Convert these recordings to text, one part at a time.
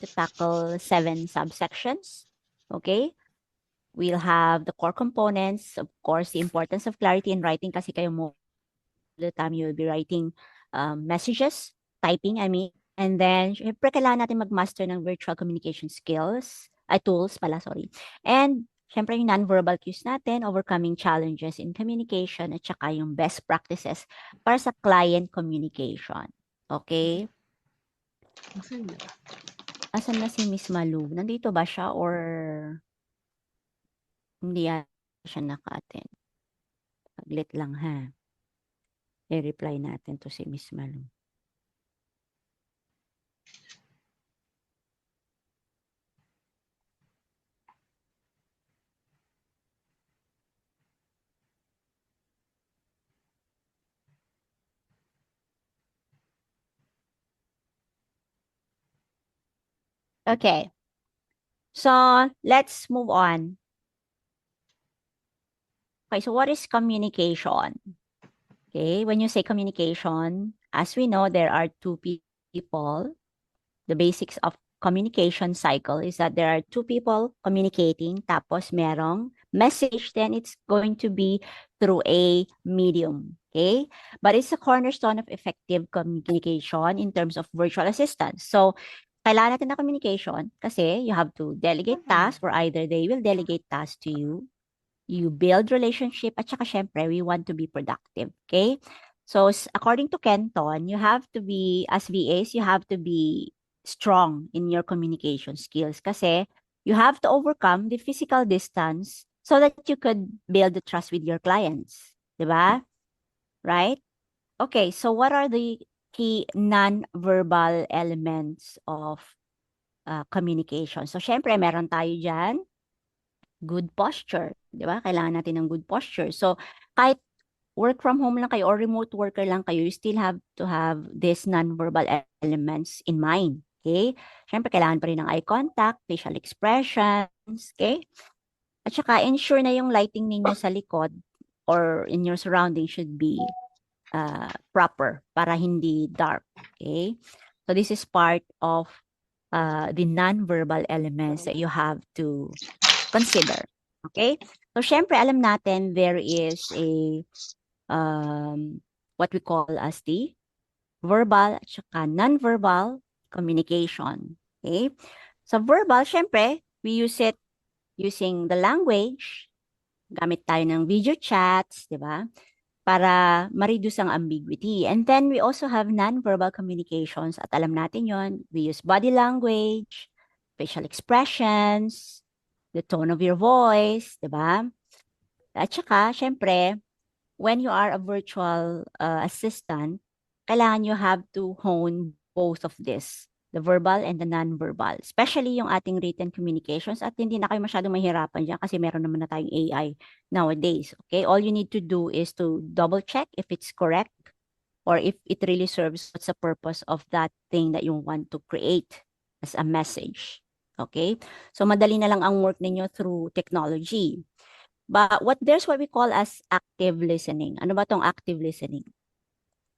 to tackle 7 subsections. Okay? We'll have the core components, of course, the importance of clarity in writing kasi kayo mo the time you will be writing messages, typing, I mean. And then, syempre, kailangan natin mag-master ng virtual communication skills, tools pala, sorry. And, syempre, yung non-verbal cues natin, overcoming challenges in communication, at saka yung best practices para sa client communication. Okay? Asan na si Miss Malu? Nandito ba siya or hindi siya naka-attend? Saglit lang ha. I-reply natin to si Miss Malu. Okay. So, let's move on. Okay, so what is communication? Okay, when you say communication, as we know, there are two people. The basics of communication cycle is that there are two people communicating, tapos merong message, then it's going to be through a medium. Okay, but it's a cornerstone of effective communication in terms of virtual assistance. So, kailangan natin na communication kasi you have to delegate tasks or either they will delegate tasks to you. You build relationship at saka syempre we want to be productive, okay? So according to Kenton, you have to be, as VAs, you have to be strong in your communication skills kasi you have to overcome the physical distance so that you could build the trust with your clients, di ba? Right? Okay, so what are the key non-verbal elements of communication? So syempre meron tayo dyan good posture, di ba? Kailangan natin ng good posture. So, kahit work from home lang kayo or remote worker lang kayo, you still have to have these non-verbal elements in mind. Okay? Siyempre, kailangan pa rin ng eye contact, facial expressions, okay? At saka, ensure na yung lighting ninyo sa likod or in your surroundings should be proper para hindi dark. Okay? So, this is part of the non-verbal elements that you have to consider. Okay? So, syempre, alam natin there is a what we call as the verbal at saka non-verbal communication. Okay? So, verbal, syempre, we use it using the language. Gamit tayo ng video chats, di ba? Para ma-reduce ang ambiguity. And then, we also have non-verbal communications. At alam natin yon, we use body language, facial expressions, the tone of your voice, di ba? At saka, syempre, when you are a virtual assistant, kailangan you have to hone both of this, the verbal and the non-verbal. Especially yung ating written communications at hindi na kayo masyadong mahirapan dyan kasi meron naman na tayong AI nowadays. Okay? All you need to do is to double check if it's correct or if it really serves what's the purpose of that thing that you want to create as a message. Okay? So, madali na lang ang work ninyo through technology. But there's what we call as active listening. Ano ba tong active listening?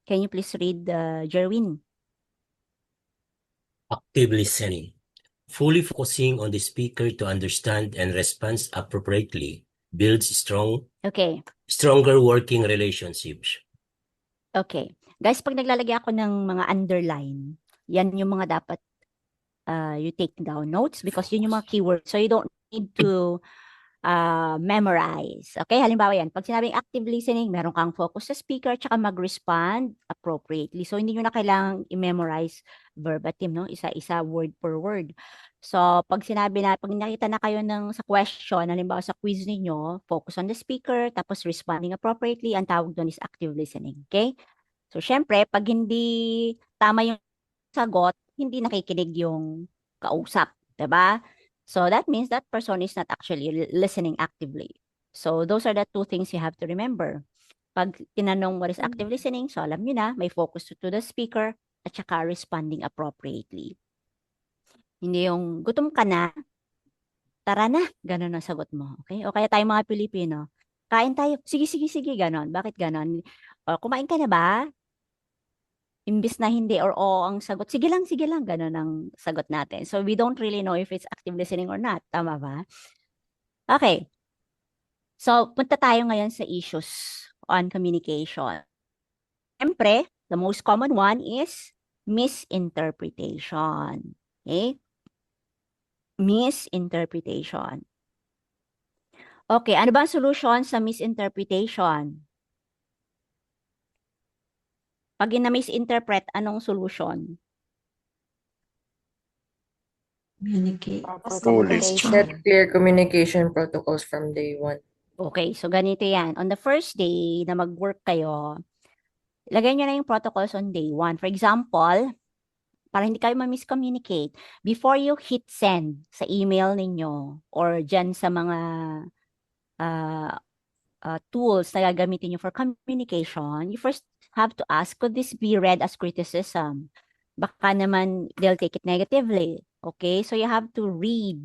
Can you please read, Jerwin? Active listening. Fully focusing on the speaker to understand and respond appropriately builds stronger working relationships. Okay. Guys, pag naglalagay ako ng mga underline, yan yung mga dapat you take down notes because yun yung mga keywords. So you don't need to memorize. Okay, halimbawa yan. Pag sinabing active listening, meron kang focus sa speaker tsaka mag-respond appropriately. So, hindi nyo na kailangang i-memorize verbatim, no? Isa-isa, word per word. So, pag nakita na kayo sa question, halimbawa sa quiz ninyo, focus on the speaker, tapos responding appropriately, ang tawag doon is active listening. Okay? So, syempre, pag hindi tama yung sagot, hindi nakikinig yung kausap. Diba? So that means that person is not actually listening actively. So those are the two things you have to remember. Pag tinanong what is active listening, so alam nyo na, may focus to the speaker at saka responding appropriately. Hindi yung gutom ka na, tara na, ganun ang sagot mo. Okay? O kaya tayo mga Pilipino, kain tayo, sige, sige, sige, ganon. Bakit ganon? O, kumain ka na ba? imbis na hindi or oo ang sagot, sige lang, ganun ang sagot natin. So we don't really know if it's active listening or not. Tama ba? Okay. So punta tayo ngayon sa issues on communication. Siyempre, the most common one is misinterpretation. Okay? Misinterpretation. Okay, ano ba ang solution sa misinterpretation? Pag na-misinterpret, anong solution? Communicate. Set clear communication protocols from day one. Okay, so ganito yan. On the first day na mag-work kayo, ilagay nyo na yung protocols on day one. For example, para hindi kayo ma-miscommunicate, before you hit send sa email ninyo or dyan sa mga tools na gagamitin nyo for communication, you first have to ask, could this be read as criticism? Baka naman they'll take it negatively. Okay, so you have to read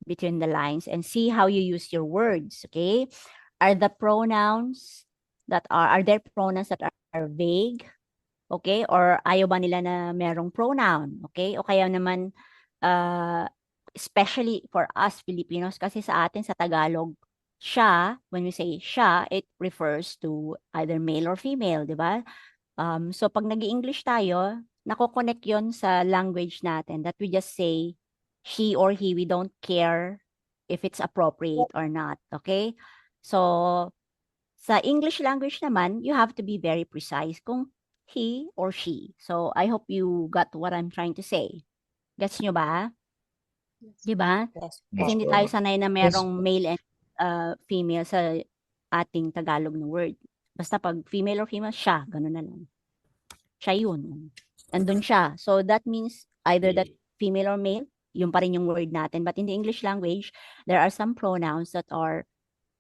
between the lines and see how you use your words. Okay, are there pronouns that are vague? Okay, or ayaw ba nila na merong pronoun? Okay, o kaya naman especially for us Filipinos, kasi sa atin sa Tagalog, siya, when we say siya, it refers to either male or female, di ba? So pag nag-i-English tayo, nako-connect yon sa language natin that we just say she or he, we don't care if it's appropriate or not, okay? So sa English language naman, you have to be very precise kung he or she. So I hope you got what I'm trying to say. Gets nyo ba? Di ba? Kasi hindi tayo sanay na merong male and female sa ating Tagalog na word. Basta pag female or female, siya, gano'n na lang. Siya yun. Andun siya. So that means either that female or male, yun pa rin yung word natin. But in the English language, there are some pronouns that are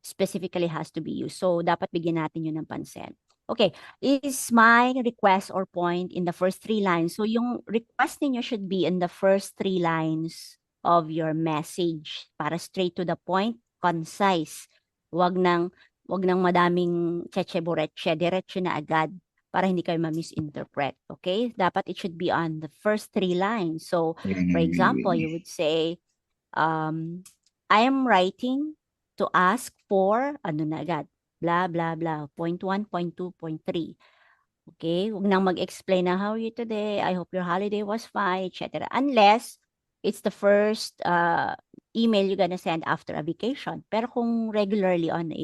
specifically has to be used. So dapat bigyan natin yun ng pansin. Okay, is my request or point in the first 3 lines. So yung request ninyo should be in the first 3 lines of your message para straight to the point, concise. Wag nang madaming cheche-boreche, diretso na agad para hindi kayo ma-misinterpret. Okay? Dapat it should be on the first 3 lines. So, for example, you would say, I am writing to ask for, ano na agad, blah, blah, blah, point 1, point 2, point 3. Okay? Huwag nang mag-explain na, how are you today? I hope your holiday was fine, etc. Unless it's the first email you're gonna send after a vacation. Pero kung regularly on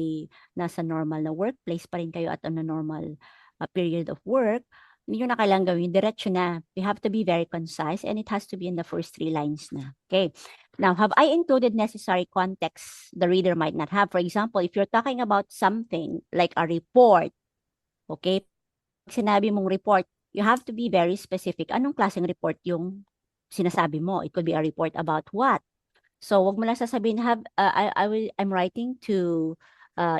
nasa normal na workplace pa rin kayo at on a normal period of work, hindi nyo na kailangan gawin, diretso na. You have to be very concise and it has to be in the first 3 lines na. Okay. Now, have I included necessary context the reader might not have? For example, if you're talking about something like a report, okay, pag sinabi mong report, you have to be very specific. Anong klaseng report yung sinasabi mo? It could be a report about what? So, wag mo lang sasabihin, I'm writing to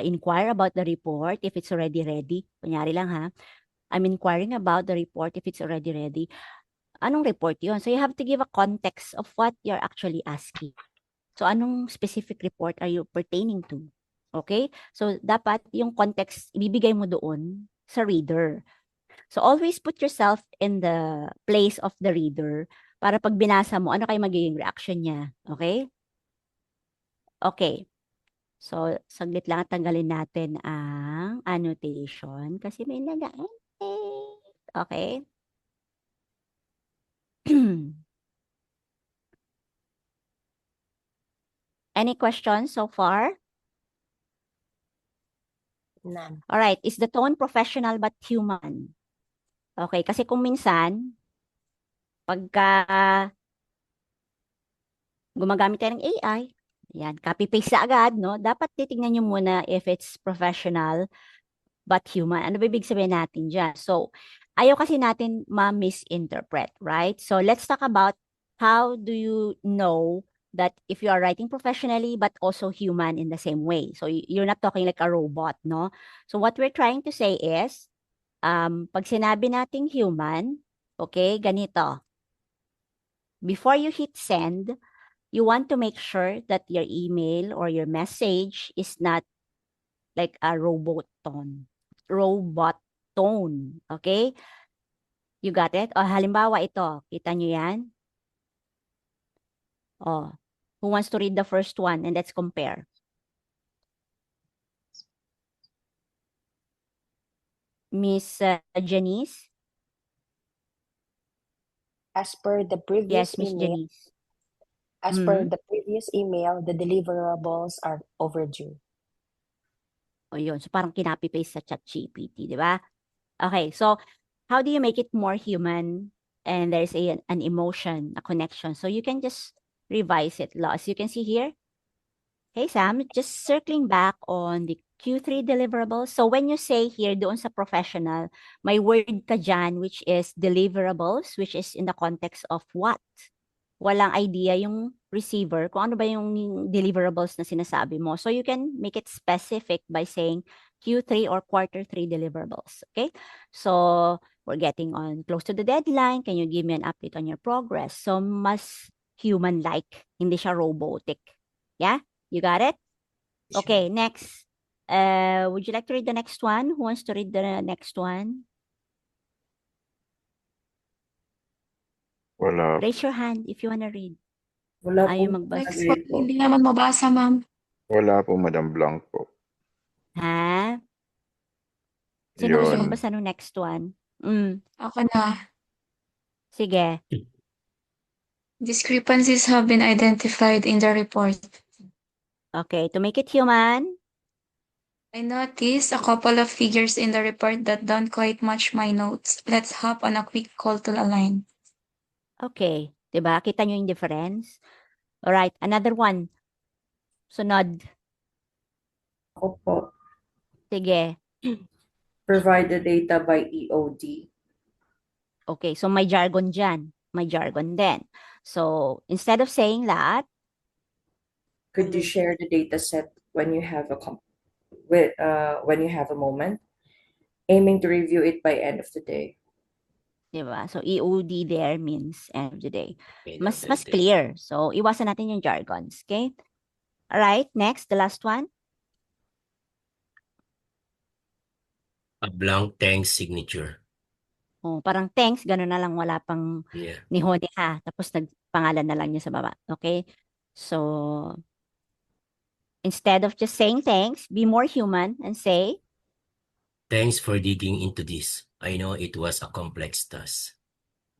inquire about the report if it's already ready. Kunyari lang ha. I'm inquiring about the report if it's already ready. Anong report yun? So, you have to give a context of what you're actually asking. So, anong specific report are you pertaining to? Okay? So, dapat yung context, ibibigay mo doon sa reader. So, always put yourself in the place of the reader para pag binasa mo, ano kayo magiging reaction niya? Okay? Okay. So, saglit lang at tanggalin natin ang annotation kasi may okay? Any questions so far? None. All right. Is the tone professional but human? Okay. Kasi kung minsan, pagka gumagamit tayo ng AI, yan, copy-paste na agad, no? Dapat titignan nyo muna if it's professional but human. Ano ba ibig sabihin natin dyan? So, ayaw kasi natin ma-misinterpret, right? So, let's talk about how do you know that if you are writing professionally but also human in the same way. So, you're not talking like a robot, no? So, what we're trying to say is, pag sinabi nating human, okay, ganito. Before you hit send, you want to make sure that your email or your message is not like a robot tone. Okay? You got it? O, halimbawa ito. Kita nyo yan? Oh, who wants to read the first one? And let's compare. Miss Janice? As per the previous Yes, Miss email, Janice. as per the previous email, the deliverables are overdue. O yun. So, parang kinopy-paste sa ChatGPT, di ba? Okay, so how do you make it more human? And there's an emotion, a connection. So you can just revise it. As you can see here. Hey, Sam, just circling back on the Q3 deliverables. So when you say here, doon sa professional, may word ka dyan, which is deliverables, which is in the context of what? Walang idea yung receiver kung ano ba yung deliverables na sinasabi mo. So you can make it specific by saying Q3 or Q3 deliverables. Okay? So we're getting on close to the deadline. Can you give me an update on your progress? So mas human-like, hindi siya robotic. Yeah? You got it? Okay, next. Would you like to read the next one? Who wants to read the next one? Wala. Raise your hand if you wanna read. Wala Ayaw po. magbasa. Next po, hindi naman mabasa, ma'am. Wala po, Madam Blanc po. Ha? Sino gusto Yun. magbasa ng next one? Ako na. Sige. Discrepancies have been identified in the report. Okay, to make it human. I noticed a couple of figures in the report that don't quite match my notes. Let's hop on a quick call to align. Okay. Diba? Kita nyo yung difference? Alright, another one. Sunod. Ako po. Sige. Provide the data by EOD. Okay, so may jargon dyan. May jargon din. So, instead of saying that, Could you share the data set when you have when you have a moment? Aiming to review it by end of the day. diba? So, EOD there means end of the day. End Mas of the day. clear. So, iwasan natin yung jargons. Okay? Alright, next, the last one. A blank thanks signature. Oh, parang thanks, gano'n na lang, wala pang Yeah. ha. Tapos nagpangalan na lang niya sa baba. Okay? So, instead of just saying thanks, be more human and say, Thanks for digging into this. I know it was a complex task.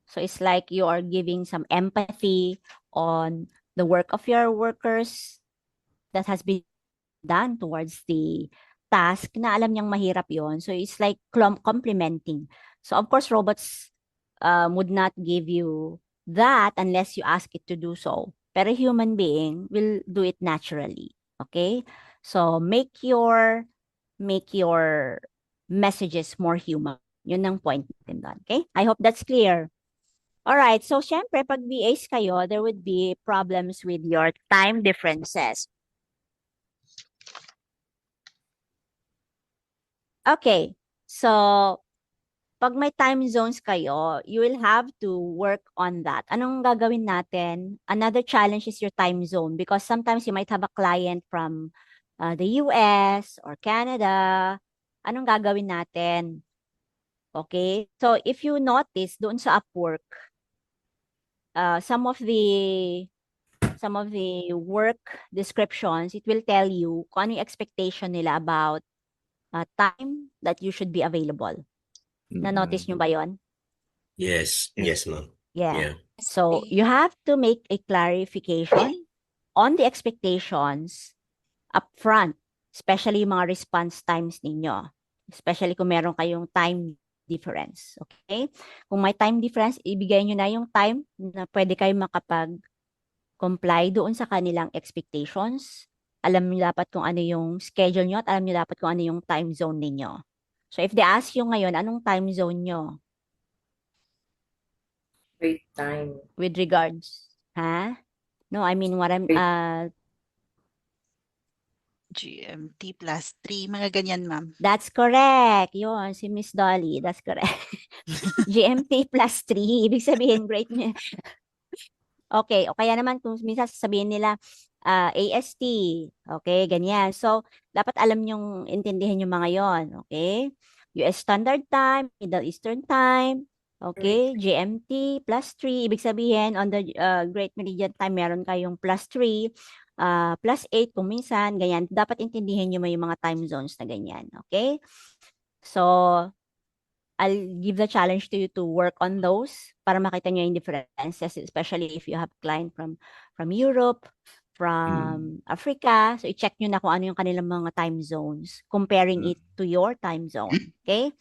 so it's like you are giving some empathy on the work of your workers that has been done towards the task na alam niyang mahirap yon. So it's like complimenting. So of course, robots would not give you that unless you ask it to do so. Pero a human being will do it naturally. Okay? So make your messages more human. Yun ang point natin doon. Okay? I hope that's clear. Alright, so syempre, pag VAs kayo, there would be problems with your time differences. Okay, so pag may time zones kayo, you will have to work on that. Anong gagawin natin? Another challenge is your time zone because sometimes you might have a client from the US or Canada. Anong gagawin natin? Okay, so if you notice doon sa Upwork, some of the work descriptions, it will tell you kung ano yung expectation nila about time that you should be available. Na-notice nyo ba yon? Yes. Yes, ma'am. Yeah. Yeah. So you have to make a clarification on the expectations upfront, especially yung mga response times ninyo. Especially kung meron kayong time difference. Okay? Kung may time difference, ibigay nyo na yung time na pwede kayo makapag-comply doon sa kanilang expectations. Alam nyo dapat kung ano yung schedule nyo at alam nyo dapat kung ano yung time zone ninyo. So if they ask you ngayon, anong time zone nyo? Wait time. With regards, ha? No, I mean what I'm, GMT plus 3, mga ganyan, ma'am. that's correct. Yun, si Miss Dolly, that's correct. GMT plus 3, ibig sabihin, great. Okay, o kaya naman kung minsan sasabihin nila, AST, okay, ganyan. So, dapat alam nyong intindihin yung mga yon, okay? US Standard Time, Middle Eastern Time, Okay, GMT +3, ibig sabihin on the Great Meridian Time, meron kayong +3, +8 kung minsan, ganyan. Dapat intindihin nyo yung mga time zones na ganyan. Okay? So, I'll give the challenge to you to work on those para makita nyo yung differences, especially if you have client from Europe, from Africa. So, i-check nyo na kung ano yung kanilang mga time zones, comparing it to your time zone. Okay?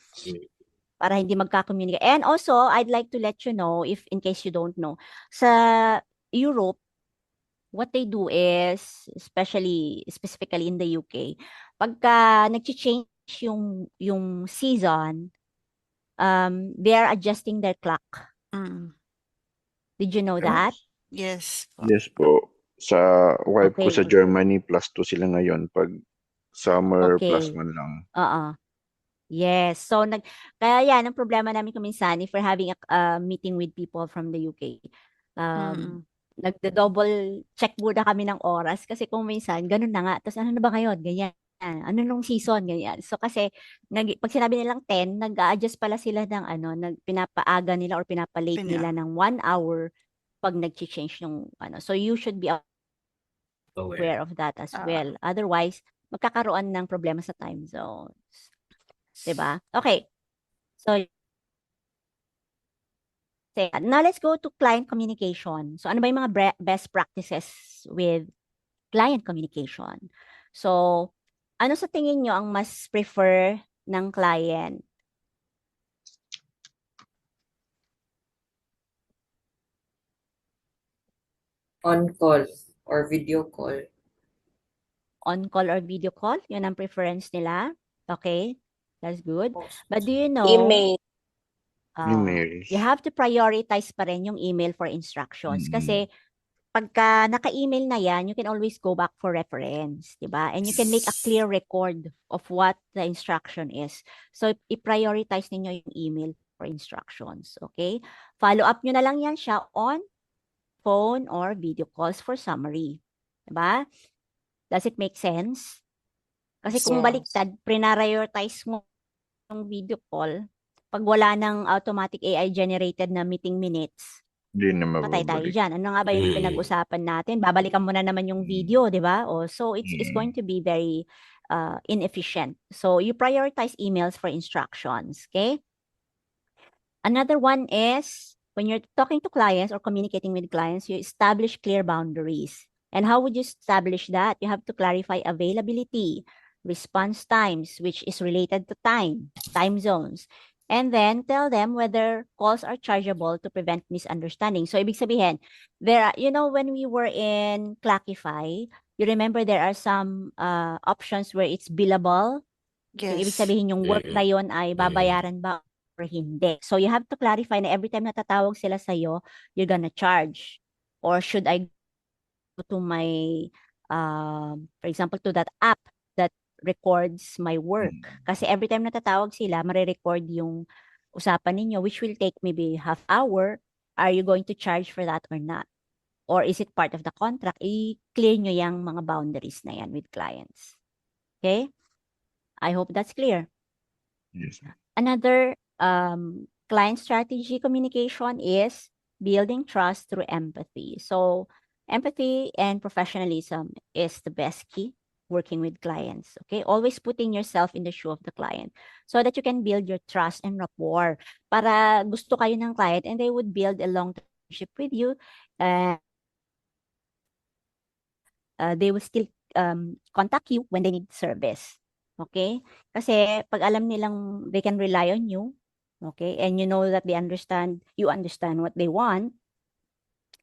Para hindi magka-communicate. And also, I'd like to let you know, if in case you don't know, sa Europe, what they do is, specifically in the UK, pagka nag-change yung season, they are adjusting their clock. Did you know that? Yes. Yes po. Sa wife ko Okay. sa Germany, +2 sila ngayon. Pag summer, Okay. +1 lang. Oo. Yes. So, kaya yan, ang problema namin kuminsan, if we're having a meeting with people from the UK, nagda-double check muna kami ng oras kasi kung minsan, ganun na nga. Tapos ano na ba ngayon? Ganyan. Ano nung season? Ganyan. So, kasi, pag sinabi nilang 10, nag-a-adjust pala sila ng pinapaaga nila or pinapalate nila ng 1 hour pag nag-change yung So, you should be aware of that as well. Otherwise, magkakaroon ng problema sa time zones. Diba? Okay. So, now let's go to client communication. So, ano ba yung mga best practices with client communication? So, ano sa tingin nyo ang mas prefer ng client? On call or video call. On call or video call? Yun ang preference nila? Okay. That's good. But do you know, Email. Emails. you have to prioritize pa rin yung email for instructions. Kasi, pagka naka-email na yan, you can always go back for reference, diba? And you can make a clear record of what the instruction is. So, i-prioritize ninyo yung email for instructions, okay? Follow up nyo na lang yan siya on phone or video calls for summary. Diba? Does it make sense? Kasi kung baliktad, prioritize mo yung video call, pag wala ng automatic AI-generated na meeting minutes, Hindi na patay tayo mababalik. dyan. Ano nga ba yung pinag-usapan natin? Babalikan mo na naman yung video, di ba? So, it's going to be very inefficient. So, you prioritize emails for instructions, okay? Another one is, when you're talking to clients or communicating with clients, you establish clear boundaries. And how would you establish that? You have to clarify availability, response times, which is related to time zones. And then tell them whether calls are chargeable to prevent misunderstanding. So, ibig sabihin, when we were in Clackify, you remember there are some options where it's billable. Yung ibig Yes. sabihin, yung work na yon ay babayaran ba or hindi. So, you have to clarify na every time na tatawag sila sa'yo, you're gonna charge. Or should I go to my, for example, to that app that records my work? Kasi every time na tatawag sila, marirecord yung usapan ninyo, which will take maybe half hour. Are you going to charge for that or not? Or is it part of the contract? I-clear nyo yung mga boundaries na yan with clients. Okay? I hope that's clear. Yes. Another client strategy communication is building trust through empathy. So, empathy and professionalism is the best key working with clients. Okay? Always putting yourself in the shoe of the client so that you can build your trust and rapport para gusto kayo ng client and they would build a long-term relationship with you. They will still contact you when they need service. Okay? Kasi pag alam nilang they can rely on you, okay, and you know that you understand what they want,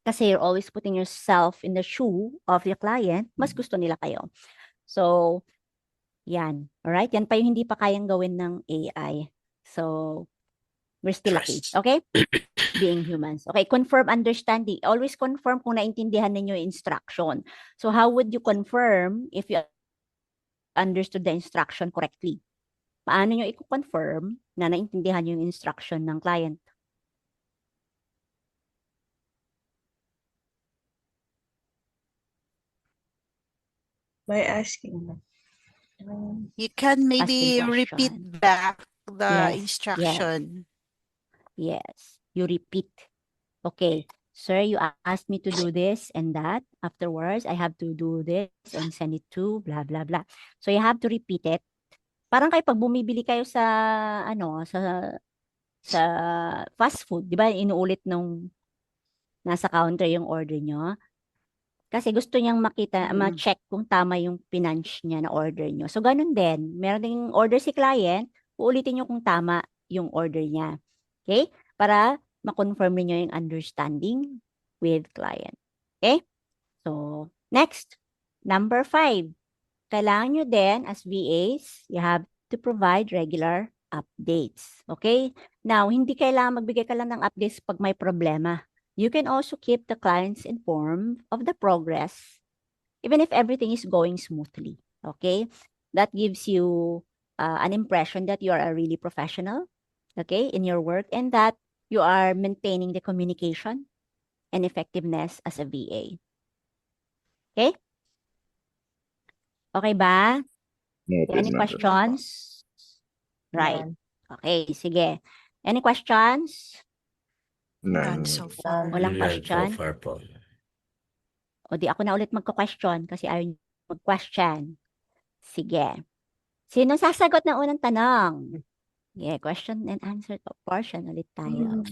kasi you're always putting yourself in the shoe of your client, mas gusto nila kayo. So, yan. Alright? Yan pa yung hindi pa kayang gawin ng AI. So, we're still lucky. Okay? Being humans. Okay, confirm understanding. Always confirm kung naintindihan ninyo yung instruction. So, how would you confirm if you understood the instruction correctly? Paano nyo i-confirm na naintindihan yung instruction ng client? By asking. You can maybe Asking repeat question. back the Yes, instruction. Yes, you repeat. Okay, sir, you asked me to do this and that. Afterwards, I have to do this and send it to blah, blah, blah. So you have to repeat it. Parang kayo pag bumibili kayo sa, sa fast food, di ba, inuulit nung nasa counter yung order nyo? Kasi gusto niyang makita, ma-check kung tama yung pinunch niya na order nyo. So, ganun din. Meron ding order si client, uulitin nyo kung tama yung order niya. Okay? Para ma-confirm niyo yung understanding with client. Okay? So, next. Number 5. Kailangan nyo din, as VAs, you have to provide regular updates. Okay? Now, hindi kailangan magbigay ka lang ng updates pag may problema. You can also keep the clients informed of the progress, even if everything is going smoothly. Okay? That gives you an impression that you are a really professional, okay, in your work, and that you are maintaining the communication and effectiveness as a VA. Okay? Okay ba? Noted, Any noted. questions? Right. None. Okay, sige. Any questions? None. So far. Walang None so question? far po. O di ako na ulit magko-question kasi ayaw niyo mag-question. Sige. Sino sasagot ng unang tanong? Yeah, question and answer portion ulit tayo.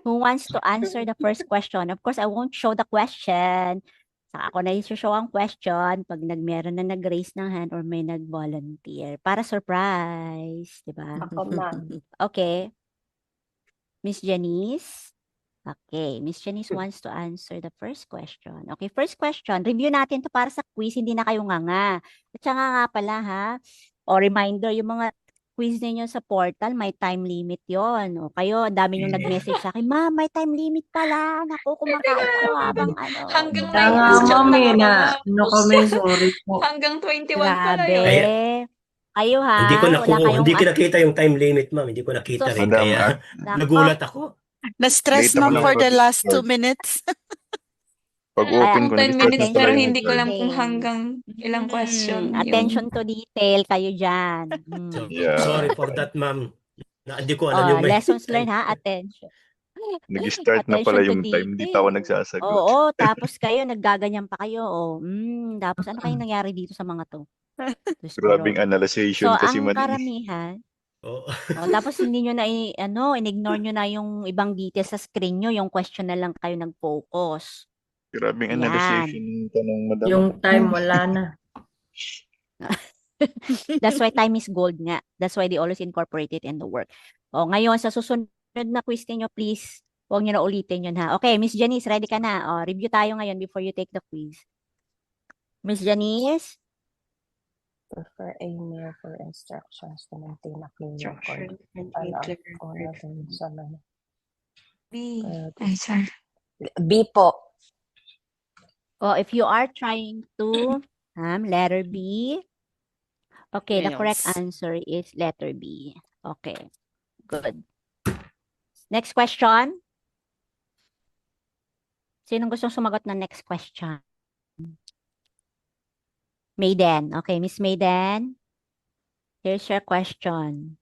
Who wants to answer the first question? Of course, I won't show the question. Saka ako na i-show ang question pag meron na nag-raise ng hand or may nag-volunteer. Para surprise, di ba? Ako, ma'am. Okay. Miss Janice? Okay, Miss Janice wants to answer the first question. Okay, first question. Review natin to para sa quiz, hindi na kayo nganga. At saka nga pala ha, o reminder, yung mga quiz ninyo sa portal, may time limit yon. O kayo, dami yung nag-message sa akin, Ma'am, may time limit pala. Naku, kumakain ako habang ano. Hanggang Kaya may nga, question ma'am, lang na, ako, ano kami, sorry po. Hanggang 21 pala Grabe. yun. Kayo ha, Hindi ko wala kayong hindi ko nakita yung time limit, ma'am. Hindi ko nakita So, rin. Madam, Kaya Nako. nagulat ako. Na-stress, Late ako ma'am, ng for the last pag-start. 2 minutes. Pag Kaya open ko, 10 nag-start na minutes pala pero yung hindi ko time. alam kung hanggang ilang question yun. Attention to detail kayo dyan. So, Yeah. sorry for that, ma'am. Hindi ko alam yung may Lessons learned ha, attention. Nag-start na pala Attention to yung time, hindi pa ako detail. nagsasagot. Oo, tapos kayo, naggaganyan pa kayo. Tapos ano kayong nangyari dito sa mga to? Diyos ko, Grabing Lord. analyzation So, kasi ang man. karamihan, Oh. tapos hindi nyo na, in-ignore nyo na yung ibang details sa screen nyo, yung question na lang kayo nag-focus. Grabing Yan. analyzation yung tanong, madam. Yung time, wala na. That's why time is gold nga. That's why they always incorporate it in the work. O, ngayon, sa susunod na quiz ninyo, please, huwag nyo na ulitin yun ha. Okay, Miss Janice, ready ka na? O, review tayo ngayon before you take the quiz. Miss Janice? Prefer a mail for instructions to maintain a clean record. Instruction and B. Ay, sorry. B po. Oh, if you are trying to, letter B. Okay, the correct Mails. answer is letter B. Okay, good. Next question. Sinong gustong sumagot ng next question? Maiden. Okay, Miss Maiden. Here's your question.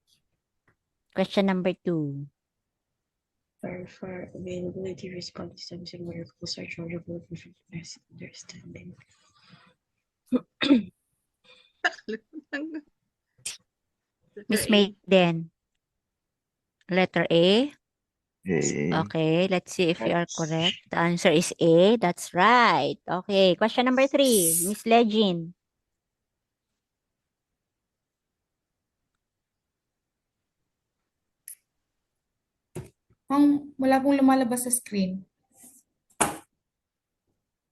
Question number 2. For availability, response times, and miracles are chargeable for understanding. Miss Maiden. Letter A. Okay, let's see if you are correct. The answer is A. That's right. Okay, question number 3. Miss Legin. Wala pong lumalabas sa screen.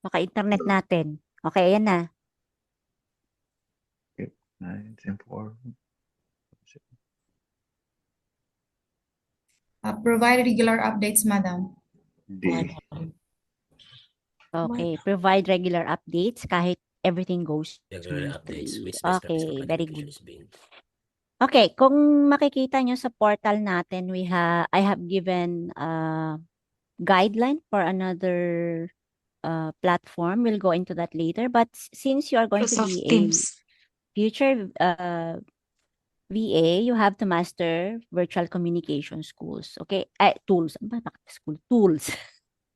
Baka internet natin. Okay, ayan na. 9, 10, 4. Provide regular updates, madam. D. Okay, provide regular updates kahit everything goes Regular updates smoothly. with best Okay, practice very application good. is being. Okay, kung makikita nyo sa portal natin, I have given a guideline for another platform. We'll go into that later. But since you are going to Microsoft be a Teams. future VA, you have to master virtual communication schools. Okay? Tools. Ano ba? School? Tools.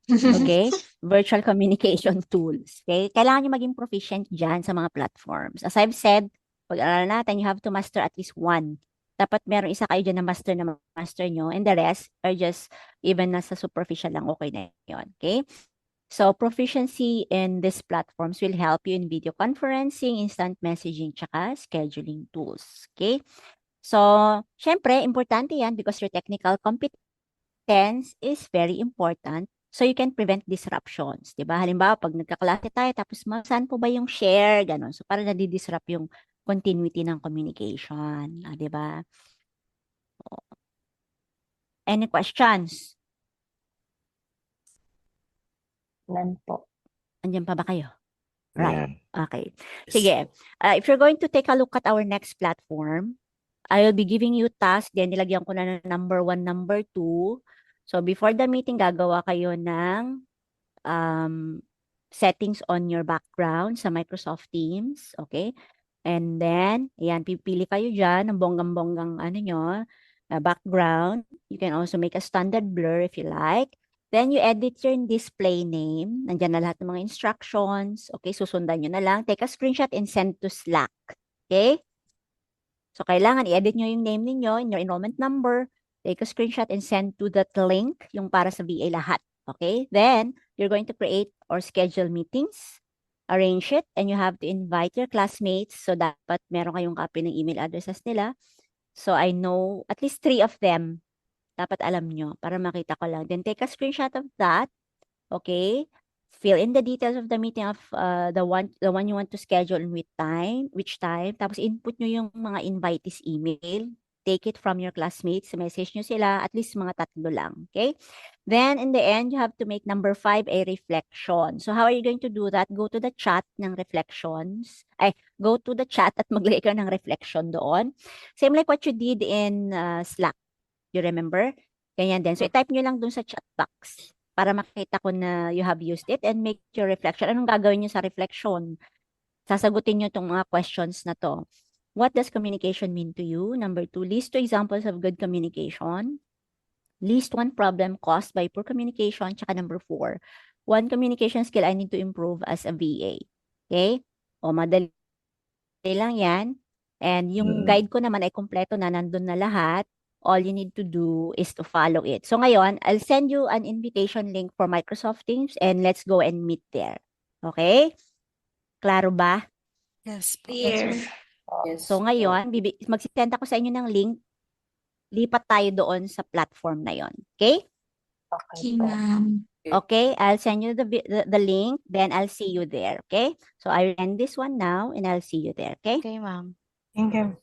Okay? Virtual communication tools. Okay? Kailangan nyo maging proficient dyan sa mga platforms. As I've said, pag-aralan natin, you have to master at least one. Dapat meron isa kayo dyan na master nyo, and the rest are just, even nasa superficial lang, okay na yun. Okay? So, proficiency in these platforms will help you in video conferencing, instant messaging, tsaka scheduling tools. Okay? So, syempre, importante yan because your technical competence is very important. So, you can prevent disruptions. Diba? Halimbawa, pag nagkaklase tayo, tapos saan po ba yung share? Ganon. So, para nadi-disrupt yung continuity ng communication. Diba? Any questions? None po. Andiyan pa ba kayo? Right. Yan. Okay. Sige. If you're going to take a look at our next platform, I will be giving you task. Then, nilagyan ko na ng number 1, number 2. So, before the meeting, gagawa kayo ng settings on your background sa Microsoft Teams. Okay? And then, ayan, pipili kayo dyan ng bonggang-bonggang background. You can also make a standard blur if you like. Then, you edit your display name. Nandiyan na lahat ng mga instructions. Okay, susundan nyo na lang. Take a screenshot and send to Slack. Okay? So, kailangan i-edit nyo yung name ninyo in your enrollment number. Take a screenshot and send to that link, yung para sa VA lahat. Okay? Then, you're going to create or schedule meetings, arrange it, and you have to invite your classmates. So, dapat meron kayong copy ng email addresses nila. So, I know at least 3 of them. Dapat alam nyo para makita ko lang. Then, take a screenshot of that. Okay? Fill in the details of the meeting of the one you want to schedule and which time. Tapos, input nyo yung mga invitees email. Take it from your classmates. Message nyo sila. At least mga 3 lang. Okay? Then, in the end, you have to make number 5 a reflection. So, how are you going to do that? Go to the chat ng reflections. Go to the chat at maglagay ka ng reflection doon. Same like what you did in Slack. You remember? Ganyan din. So, i-type nyo lang dun sa chat box para makita ko na you have used it and make your reflection. Anong gagawin nyo sa reflection? Sasagutin nyo itong mga questions na to. What does communication mean to you? Number 2, list 2 examples of good communication. List 1 problem caused by poor communication. Tsaka number 4, 1 communication skill I need to improve as a VA. Okay? O, madali lang yan. And yung guide ko naman ay kompleto na, nandun na lahat. All you need to do is to follow it. So ngayon, I'll send you an invitation link for Microsoft Teams and let's go and meet there. Okay? Klaro ba? Yes. Clear. Yes. So ngayon, magsisend ako sa inyo ng link. Lipat tayo doon sa platform na yon. Okay? Okay, Okay po. ma'am. Okay, I'll send you the link, then I'll see you there. Okay? So I will end this one now and I'll see you there. Okay? Okay, ma'am. Thank you.